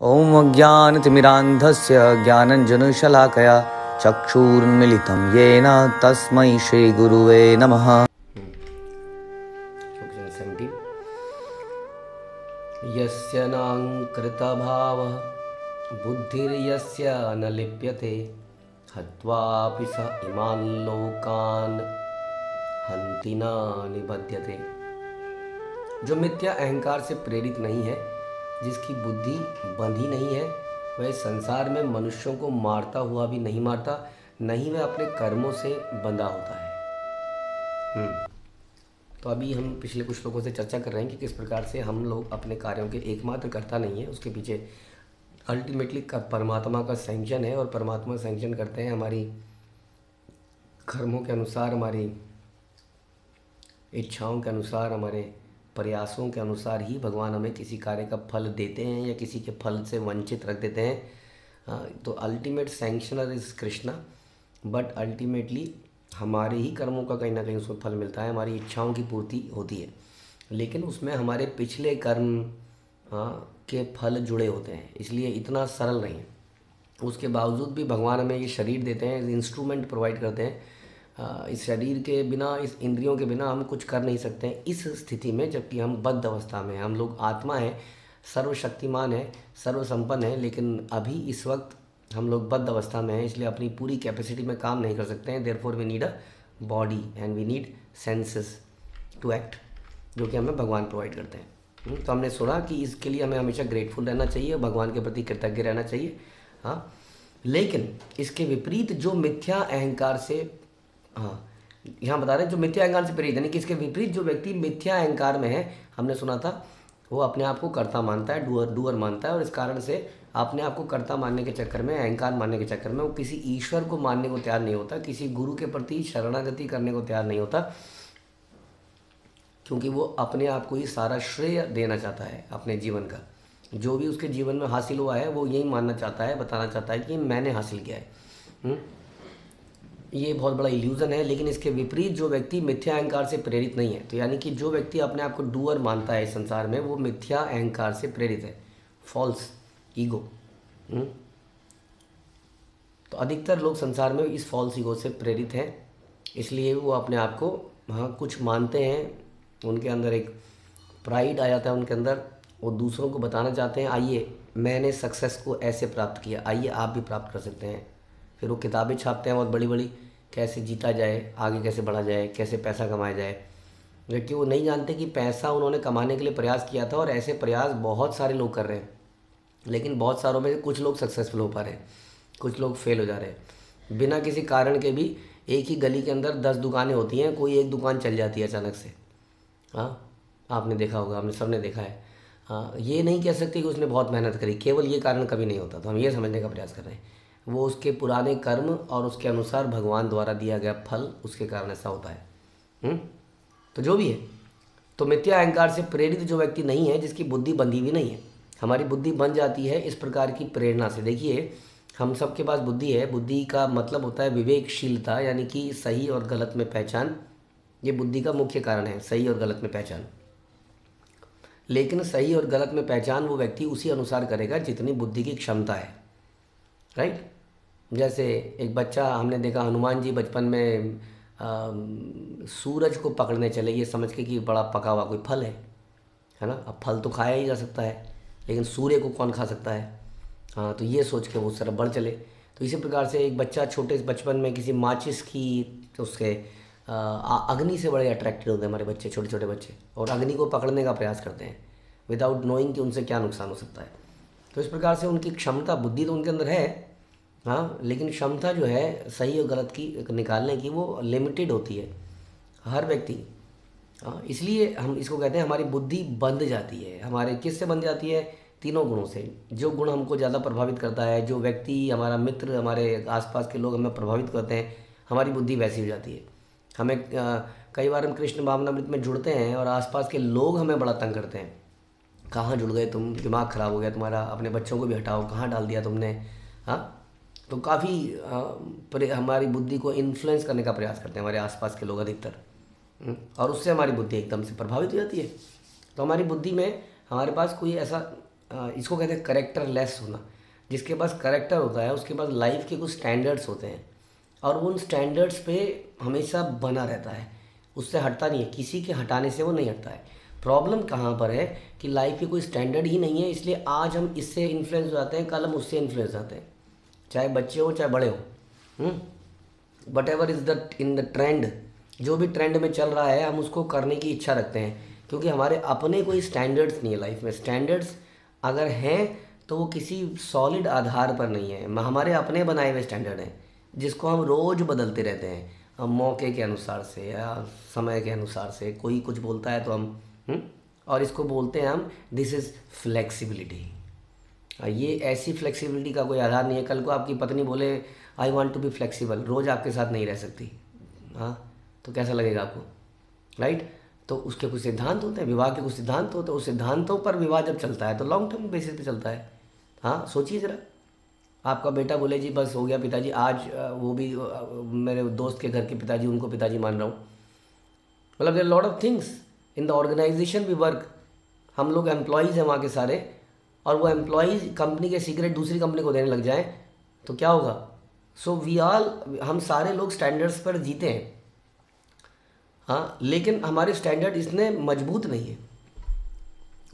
ॐ अज्ञानतिमिरान्धस्य ज्ञानञ्जनशलाकया चक्षुरुन्मीलितं येन तस्मै श्रीगुरुवे नमः। यस्य नाङ्कृतभावः बुद्धिर्यस्य न लिप्यते हत्वापि स इमान् लोकान् हन्ति न निबध्यते। जो मिथ्या अहंकार से प्रेरित नहीं है, जिसकी बुद्धि बंधी नहीं है, वह संसार में मनुष्यों को मारता हुआ भी नहीं मारता, नहीं वह अपने कर्मों से बंधा होता है। तो अभी हम पिछले कुछ लोगों से चर्चा कर रहे हैं कि किस प्रकार से हम लोग अपने कार्यों के एकमात्र कर्ता नहीं है, उसके पीछे अल्टीमेटली परमात्मा का सैंक्शन है, और परमात्मा सैंक्शन करते हैं हमारी कर्मों के अनुसार, हमारी इच्छाओं के अनुसार, हमारे प्रयासों के अनुसार ही भगवान हमें किसी कार्य का फल देते हैं या किसी के फल से वंचित रख देते हैं। तो ultimate sanctioner is Krishna, but ultimately हमारे ही कर्मों का कहीं ना कहीं उसमें फल मिलता है, हमारी इच्छाओं की पूर्ति होती है, लेकिन उसमें हमारे पिछले कर्म के फल जुड़े होते हैं, इसलिए इतना सरल नहीं है। उसके बावजूद भी भगवान हमें ये शरीर देते हैं, इंस्ट्रूमेंट प्रोवाइड करते हैं। इस शरीर के बिना, इस इंद्रियों के बिना हम कुछ कर नहीं सकते हैं इस स्थिति में, जबकि हम बद्ध अवस्था में हैं। हम लोग आत्मा है, सर्वशक्तिमान है, सर्वसंपन्न है, लेकिन अभी इस वक्त हम लोग बद्ध अवस्था में हैं, इसलिए अपनी पूरी कैपेसिटी में काम नहीं कर सकते हैं। Therefore we need a body and we need senses to act, जो कि हमें भगवान प्रोवाइड करते हैं। तो हमने सुना कि इसके लिए हमें हमेशा ग्रेटफुल रहना चाहिए, भगवान के प्रति कृतज्ञ रहना चाहिए। हाँ, लेकिन इसके विपरीत जो मिथ्या अहंकार से, यहाँ बता रहे हैं जो मिथ्या अहंकार से प्रेरित, यानी कि इसके विपरीत जो व्यक्ति मिथ्या अहंकार में है, हमने सुना था वो अपने आप को कर्ता मानता है, डूअर मानता है, और इस कारण से अपने आप को कर्ता मानने के चक्कर में, अहंकार मानने के चक्कर में वो किसी ईश्वर को मानने को तैयार नहीं होता, किसी गुरु के प्रति शरणागति करने को तैयार नहीं होता, क्योंकि वो अपने आप को ही सारा श्रेय देना चाहता है। अपने जीवन का जो भी उसके जीवन में हासिल हुआ है वो यही मानना चाहता है, बताना चाहता है कि मैंने हासिल किया है। ये बहुत बड़ा इल्यूज़न है। लेकिन इसके विपरीत जो व्यक्ति मिथ्या अहंकार से प्रेरित नहीं है, तो यानी कि जो व्यक्ति अपने आप को डूअर मानता है इस संसार में, वो मिथ्या अहंकार से प्रेरित है, फॉल्स ईगो। तो अधिकतर लोग संसार में इस फॉल्स ईगो से प्रेरित हैं, इसलिए वो अपने आप को कुछ मानते हैं, उनके अंदर एक प्राइड आ जाता है उनके अंदर, वो दूसरों को बताना चाहते हैं, आइए मैंने सक्सेस को ऐसे प्राप्त किया, आइए आप भी प्राप्त कर सकते हैं। फिर वो किताबें छापते हैं बहुत बड़ी बड़ी, कैसे जीता जाए, आगे कैसे बढ़ा जाए, कैसे पैसा कमाया जाए, जबकि वो नहीं जानते कि पैसा उन्होंने कमाने के लिए प्रयास किया था, और ऐसे प्रयास बहुत सारे लोग कर रहे हैं, लेकिन बहुत सारों में कुछ लोग सक्सेसफुल हो पा रहे हैं, कुछ लोग फेल हो जा रहे हैं बिना किसी कारण के भी। एक ही गली के अंदर 10 दुकानें होती हैं, कोई एक दुकान चल जाती है अचानक से। आपने देखा होगा, हमने सबने देखा है। ये नहीं कह सकते कि उसने बहुत मेहनत करी, केवल ये कारण कभी नहीं होता। तो हम ये समझने का प्रयास कर रहे हैं, वो उसके पुराने कर्म और उसके अनुसार भगवान द्वारा दिया गया फल, उसके कारण ऐसा होता है। तो जो भी है, तो मिथ्या अहंकार से प्रेरित जो व्यक्ति नहीं है, जिसकी बुद्धि बंधी हुई नहीं है, हमारी बुद्धि बन जाती है इस प्रकार की प्रेरणा से। देखिए, हम सबके पास बुद्धि है, बुद्धि का मतलब होता है विवेकशीलता, यानी कि सही और गलत में पहचान। ये बुद्धि का मुख्य कारण है, सही और गलत में पहचान। लेकिन सही और गलत में पहचान वो व्यक्ति उसी अनुसार करेगा जितनी बुद्धि की क्षमता है, राइट। जैसे एक बच्चा, हमने देखा हनुमान जी बचपन में सूरज को पकड़ने चले, ये समझ के कि बड़ा पका हुआ कोई फल है ना। अब फल तो खाया ही जा सकता है, लेकिन सूर्य को कौन खा सकता है। तो ये सोच के वो तरफ बढ़ चले। तो इसी प्रकार से एक बच्चा छोटे बचपन में किसी माचिस की, तो उसके अग्नि से बड़े अट्रैक्टेड होते हैं हमारे बच्चे, छोटे छोटे बच्चे, और अग्नि को पकड़ने का प्रयास करते हैं विदाउट नोइंग कि उनसे क्या नुकसान हो सकता है। तो इस प्रकार से उनकी क्षमता, बुद्धि तो उनके अंदर है, लेकिन क्षमता जो है सही और गलत की निकालने की, वो लिमिटेड होती है हर व्यक्ति। इसलिए हम इसको कहते हैं हमारी बुद्धि बंध जाती है। हमारे किससे बंध जाती है? तीनों गुणों से। जो गुण हमको ज़्यादा प्रभावित करता है, जो व्यक्ति, हमारा मित्र, हमारे आसपास के लोग हमें प्रभावित करते हैं, हमारी बुद्धि वैसी हो जाती है। हमें कई बार हम कृष्ण भावनामृत में जुड़ते हैं और आसपास के लोग हमें बड़ा तंग करते हैं, कहाँ जुड़ गए तुम, दिमाग ख़राब हो गया तुम्हारा, अपने बच्चों को भी हटाओ, कहाँ डाल दिया तुमने। तो काफ़ी हमारी बुद्धि को इन्फ्लुएंस करने का प्रयास करते हैं हमारे आसपास के लोग अधिकतर, और उससे हमारी बुद्धि एकदम से प्रभावित हो जाती है। तो हमारी बुद्धि में हमारे पास कोई ऐसा इसको कहते हैं करेक्टर लेस होना। जिसके पास करेक्टर होता है उसके पास लाइफ के कुछ स्टैंडर्ड्स होते हैं और उन स्टैंडर्ड्स पे हमेशा बना रहता है, उससे हटता नहीं है, किसी के हटाने से वो नहीं हटता है। प्रॉब्लम कहाँ पर है कि लाइफ के कोई स्टैंडर्ड ही नहीं है, इसलिए आज हम इससे इन्फ्लुएंस हो जाते हैं, कल हम उससे इन्फ्लुएंस हो जाते हैं, चाहे बच्चे हो चाहे बड़े हो। What ever is the in the trend, जो भी ट्रेंड में चल रहा है हम उसको करने की इच्छा रखते हैं, क्योंकि हमारे अपने कोई स्टैंडर्ड्स नहीं है लाइफ में। स्टैंडर्ड्स अगर हैं तो वो किसी सॉलिड आधार पर नहीं है, हमारे अपने बनाए हुए स्टैंडर्ड हैं जिसको हम रोज़ बदलते रहते हैं, हम मौके के अनुसार से या समय के अनुसार से। कोई कुछ बोलता है तो हम और इसको बोलते हैं हम दिस इज़ फ्लेक्सिबिलिटी। ये ऐसी फ्लेक्सिबिलिटी का कोई आधार नहीं है। कल को आपकी पत्नी बोले I want to be flexible, रोज़ आपके साथ नहीं रह सकती, हाँ तो कैसा लगेगा आपको, राइट? तो उसके कुछ सिद्धांत होते हैं, विवाह के कुछ सिद्धांत होते हैं, उस सिद्धांतों पर विवाह जब चलता है तो लॉन्ग टर्म बेसिस पे चलता है। हाँ सोचिए ज़रा, आपका बेटा बोले जी बस हो गया पिताजी, आज वो भी मेरे दोस्त के घर के पिताजी, उनको पिताजी मान रहा हूँ। मतलब there lot of things in the organisation we work, हम लोग एम्प्लॉयज़ हैं वहाँ के सारे, और वो एम्प्लॉयज़ कंपनी के सीक्रेट दूसरी कंपनी को देने लग जाएं तो क्या होगा? सो वी ऑल, हम सारे लोग स्टैंडर्ड्स पर जीते हैं, हाँ, लेकिन हमारे स्टैंडर्ड इतने मजबूत नहीं है,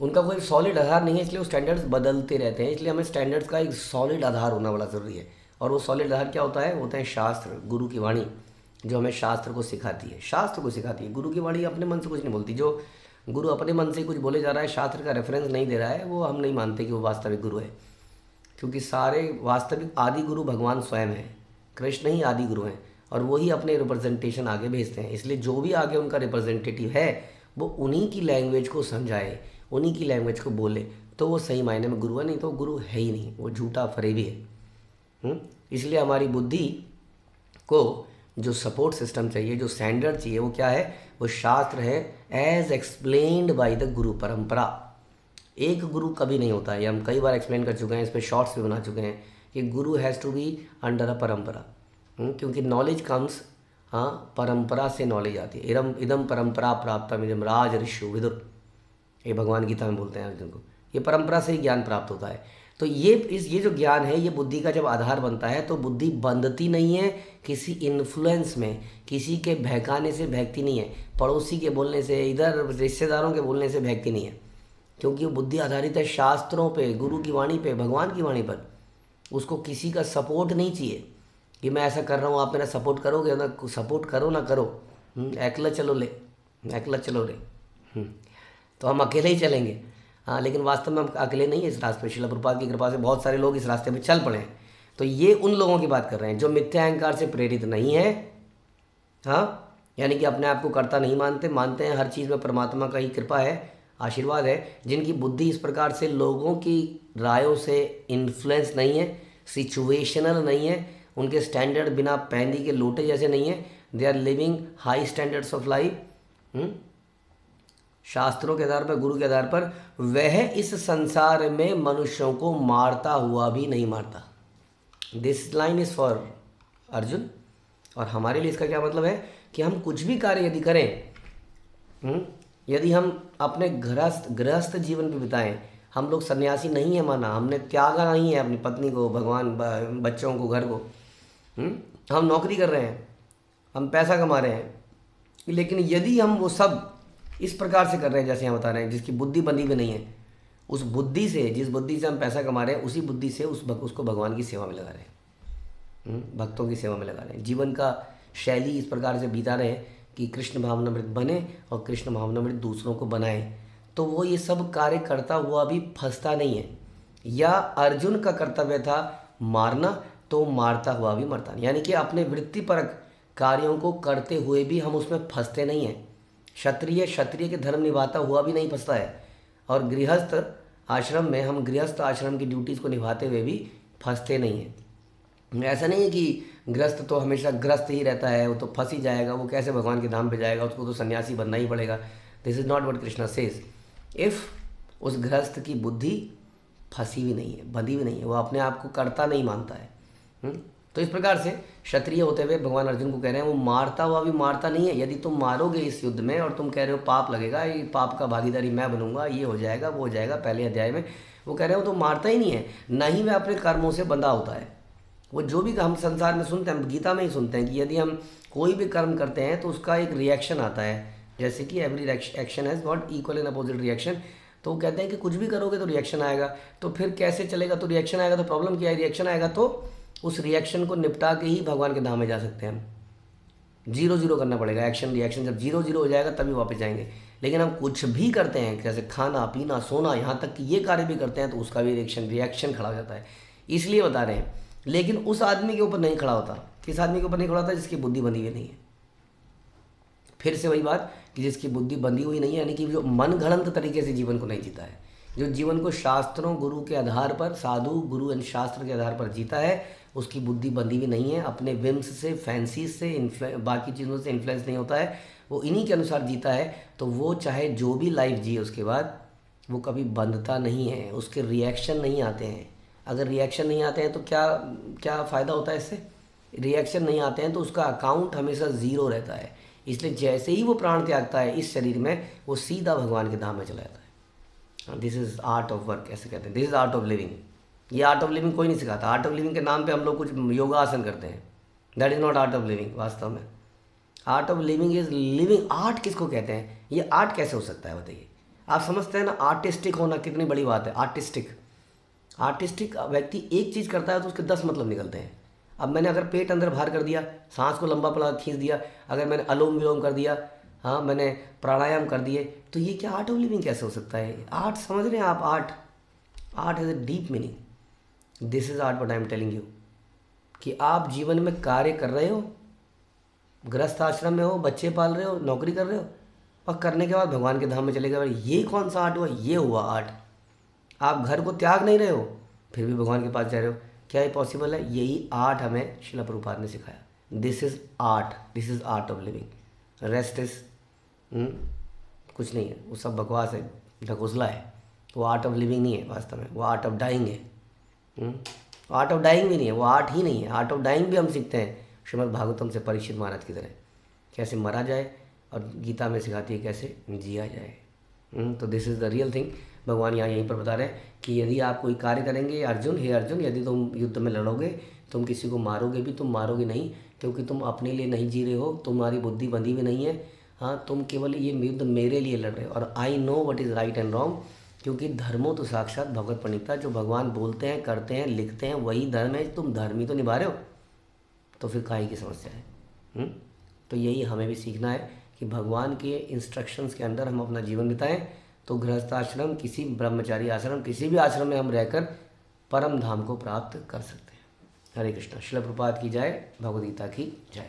उनका कोई सॉलिड आधार नहीं है, इसलिए वो स्टैंडर्ड्स बदलते रहते हैं। इसलिए हमें स्टैंडर्ड्स का एक सॉलिड आधार होना बड़ा ज़रूरी है। और वो सॉलिड आधार क्या होता है? होते हैं शास्त्र, गुरु की वाणी, जो हमें शास्त्र को सिखाती है, शास्त्र को सिखाती है। गुरु की वाणी अपने मन से कुछ नहीं बोलती। जो गुरु अपने मन से कुछ बोले जा रहा है, शास्त्र का रेफरेंस नहीं दे रहा है, वो हम नहीं मानते कि वो वास्तविक गुरु है, क्योंकि सारे वास्तविक आदि गुरु भगवान स्वयं हैं, कृष्ण ही आदि गुरु हैं, और वही अपने रिप्रेजेंटेशन आगे भेजते हैं। इसलिए जो भी आगे उनका रिप्रेजेंटेटिव है वो उन्हीं की लैंग्वेज को समझाए, उन्हीं की लैंग्वेज को बोले, तो वो सही मायने में गुरु है, नहीं तो गुरु है ही नहीं, वो झूठा फरेबी है। इसलिए हमारी बुद्धि को जो सपोर्ट सिस्टम चाहिए, जो स्टैंडर्ड चाहिए, वो क्या है? वो शास्त्र है, एज एक्सप्लेन्ड बाय द गुरु परंपरा। एक गुरु कभी नहीं होता है, ये हम कई बार एक्सप्लेन कर चुके हैं, इस पर शॉर्ट्स भी बना चुके हैं कि guru has to be under a parampara, क्योंकि नॉलेज कम्स, हाँ, परंपरा से नॉलेज आती है। इदम परंपरा प्राप्तम इदम राज ऋषि विदुर, ये भगवान गीता में बोलते हैं अर्जुन को, ये परंपरा से ही ज्ञान प्राप्त होता है। तो ये जो ज्ञान है, ये बुद्धि का जब आधार बनता है तो बुद्धि बंधती नहीं है किसी इन्फ्लुएंस में, किसी के बहकाने से बहकती नहीं है, पड़ोसी के बोलने से, इधर रिश्तेदारों के बोलने से बहकती नहीं है, क्योंकि वो बुद्धि आधारित है शास्त्रों पे, गुरु की वाणी पे, भगवान की वाणी पर। उसको किसी का सपोर्ट नहीं चाहिए कि मैं ऐसा कर रहा हूँ, आप मेरा सपोर्ट करोगे ना, सपोर्ट करो ना करो, अकेला चलो ले, अकेला चलो रे, तो हम अकेले ही चलेंगे। हाँ, लेकिन वास्तव में हम अकेले नहीं है इस रास्ते पे। श्रील प्रभुपाद की कृपा से बहुत सारे लोग इस रास्ते पे चल पड़े हैं। तो ये उन लोगों की बात कर रहे हैं जो मिथ्या अहंकार से प्रेरित नहीं है, हाँ, यानी कि अपने आप को कर्ता नहीं मानते हैं, हर चीज़ में परमात्मा का ही कृपा है, आशीर्वाद है, जिनकी बुद्धि इस प्रकार से लोगों की रायों से इन्फ्लुएंस नहीं है, सिचुएशनल नहीं है, उनके स्टैंडर्ड बिना पैंदी के लोटे जैसे नहीं है, they are living high standards of life, शास्त्रों के आधार पर, गुरु के आधार पर। वह इस संसार में मनुष्यों को मारता हुआ भी नहीं मारता। This line is for Arjun. और हमारे लिए इसका क्या मतलब है कि हम कुछ भी कार्य यदि करें, यदि हम अपने गृहस्थ जीवन पे बिताएं, हम लोग सन्यासी नहीं है माना, हमने त्यागा नहीं है अपनी पत्नी को, भगवान, बच्चों को, घर को, हम नौकरी कर रहे हैं, हम पैसा कमा रहे हैं, लेकिन यदि हम वो सब इस प्रकार से कर रहे हैं जैसे हम बता रहे हैं, जिसकी बुद्धि बंधी हुई नहीं है, उस बुद्धि से, जिस बुद्धि से हम पैसा कमा रहे हैं, उसी बुद्धि से उसको भगवान की सेवा में लगा रहे हैं, भक्तों की सेवा में लगा रहे हैं, जीवन का शैली इस प्रकार से बिता रहे हैं कि कृष्ण भावनामृत बने और कृष्ण भावनामृत दूसरों को बनाएं, तो वो ये सब कार्य करता हुआ भी फंसता नहीं है। या अर्जुन का कर्तव्य था मारना, तो मारता हुआ भी मरता नहीं, यानी कि अपने वृत्तिपरक कार्यों को करते हुए भी हम उसमें फंसते नहीं हैं। क्षत्रिय के धर्म निभाता हुआ भी नहीं फंसता है, और गृहस्थ आश्रम में हम गृहस्थ आश्रम की ड्यूटीज़ को निभाते हुए भी फंसते नहीं हैं। ऐसा नहीं है कि गृहस्थ तो हमेशा ग्रस्त ही रहता है, वो तो फंस ही जाएगा, वो कैसे भगवान के धाम पे जाएगा, उसको तो सन्यासी बनना ही पड़ेगा। This is not what Krishna says. If उस गृहस्थ की बुद्धि फंसी भी नहीं है, बंधी भी नहीं है, वो अपने आप को कर्ता नहीं मानता है। तो इस प्रकार से क्षत्रिय होते हुए भगवान अर्जुन को कह रहे हैं वो मारता हुआ भी मारता नहीं है। यदि तुम मारोगे इस युद्ध में और तुम कह रहे हो पाप लगेगा, ये पाप का भागीदारी मैं बनूंगा, ये हो जाएगा, वो हो जाएगा, पहले अध्याय में वो कह रहे हैं वो तो मारता ही नहीं है, ना ही वह अपने कर्मों से बंधा होता है। वो जो भी हम संसार में सुनते हैं, हम गीता में ही सुनते हैं कि यदि हम कोई भी कर्म करते हैं तो उसका एक रिएक्शन आता है, जैसे कि every action has got equal and opposite reaction. तो वो कहते हैं कि कुछ भी करोगे तो रिएक्शन आएगा, तो फिर कैसे चलेगा, तो रिएक्शन आएगा तो प्रॉब्लम क्या है, रिएक्शन आएगा तो उस रिएक्शन को निपटा के ही भगवान के धाम में जा सकते हैं हम। 0-0 करना पड़ेगा, एक्शन रिएक्शन जब 0-0 हो जाएगा तभी वापस जाएंगे। लेकिन हम कुछ भी करते हैं, जैसे खाना पीना सोना, यहाँ तक कि ये कार्य भी करते हैं तो उसका भी रिएक्शन खड़ा हो जाता है। इसलिए बता रहे हैं, लेकिन उस आदमी के ऊपर नहीं खड़ा होता। किस आदमी के ऊपर नहीं खड़ा होता? जिसकी बुद्धि बंधी हुई नहीं है। फिर से वही बात कि जिसकी बुद्धि बंधी हुई नहीं है, यानी कि जो मन घड़ंत तरीके से जीवन को नहीं जीता है, जो जीवन को शास्त्रों गुरु के आधार पर, साधु गुरु एंड शास्त्र के आधार पर जीता है, उसकी बुद्धि बंधी हुई नहीं है, अपने विम्स से, फैंसीज से, बाकी चीज़ों से इन्फ्लुएंस नहीं होता है, वो इन्हीं के अनुसार जीता है, तो वो चाहे जो भी लाइफ जिए उसके बाद वो कभी बंधता नहीं है, उसके रिएक्शन नहीं आते हैं। अगर रिएक्शन नहीं आते हैं तो क्या क्या फ़ायदा होता है इससे? रिएक्शन नहीं आते हैं तो उसका अकाउंट हमेशा ज़ीरो रहता है। इसलिए जैसे ही वो प्राण त्यागता है इस शरीर में, वो सीधा भगवान के धाम में चला जाता है। This is art of work, ऐसे कहते हैं, this is art of living. ये आर्ट ऑफ लिविंग कोई नहीं सिखाता। आर्ट ऑफ लिविंग के नाम पे हम लोग कुछ योगासन करते हैं, that is not art of living. वास्तव में art of living is living. Art किसको कहते हैं? ये आर्ट कैसे हो सकता है बताइए? आप समझते हैं ना, आर्टिस्टिक होना कितनी बड़ी बात है। आर्टिस्टिक व्यक्ति एक चीज़ करता है तो उसके 10 मतलब निकलते हैं। अब मैंने अगर पेट अंदर बाहर कर दिया, सांस को लंबा पड़ा खींच दिया, अगर मैंने अनुलोम विलोम कर दिया, हाँ मैंने प्राणायाम कर दिए, तो ये क्या आर्ट ऑफ लिविंग कैसे हो सकता है? आर्ट समझ रहे हैं आप? Art has a deep meaning. This is art what I am telling you, कि आप जीवन में कार्य कर रहे हो, गृहस्थ आश्रम में हो, बच्चे पाल रहे हो, नौकरी कर रहे हो, और करने के बाद भगवान के धाम में चले गए। ये कौन सा आर्ट हुआ? ये हुआ आर्ट। आप घर को त्याग नहीं रहे हो, फिर भी भगवान के पास जा रहे हो। क्या ये पॉसिबल है? यही आर्ट हमें श्रील प्रभुपाद ने सिखाया। This is art, this is art of living. Rest is कुछ नहीं है, वो सब बकवास है, ढकोसला है। वो आर्ट ऑफ लिविंग नहीं है वास्तव में, वो आर्ट ऑफ डाइंग है। आर्ट ऑफ डाइंग भी नहीं है, वो आर्ट ही नहीं है। आर्ट ऑफ डाइंग भी हम सीखते हैं श्रीमद् भागवतम से, परीक्षित महाराज की तरह, कैसे मरा जाए, और गीता में सिखाती है कैसे जिया जाए। तो this is the real thing. भगवान यहाँ यहीं पर बता रहे हैं कि यदि आप कोई कार्य करेंगे, अर्जुन, हे अर्जुन, यदि तुम युद्ध में लड़ोगे, तुम किसी को मारोगे भी, तुम मारोगे नहीं, क्योंकि तुम अपने लिए नहीं जी रहे हो, तुम्हारी बुद्धि बंधी हुई नहीं है। हाँ, तुम केवल ये युद्ध मेरे लिए लड़ रहे हो, और I know what is right and wrong, क्योंकि धर्मो तो साक्षात भगवत प्रणीता। जो भगवान बोलते हैं, करते हैं, लिखते हैं, वही धर्म है। तुम धर्म ही तो निभा रहे हो, तो फिर काहे की समस्या है? तो यही हमें भी सीखना है कि भगवान के इंस्ट्रक्शंस के अंदर हम अपना जीवन बिताएं, तो गृहस्थ आश्रम, किसी ब्रह्मचारी आश्रम, किसी भी आश्रम में हम रहकर परम धाम को प्राप्त कर सकते हैं। हरे कृष्णा। श्रील प्रभुपाद की जय, भगवद गीता की जय।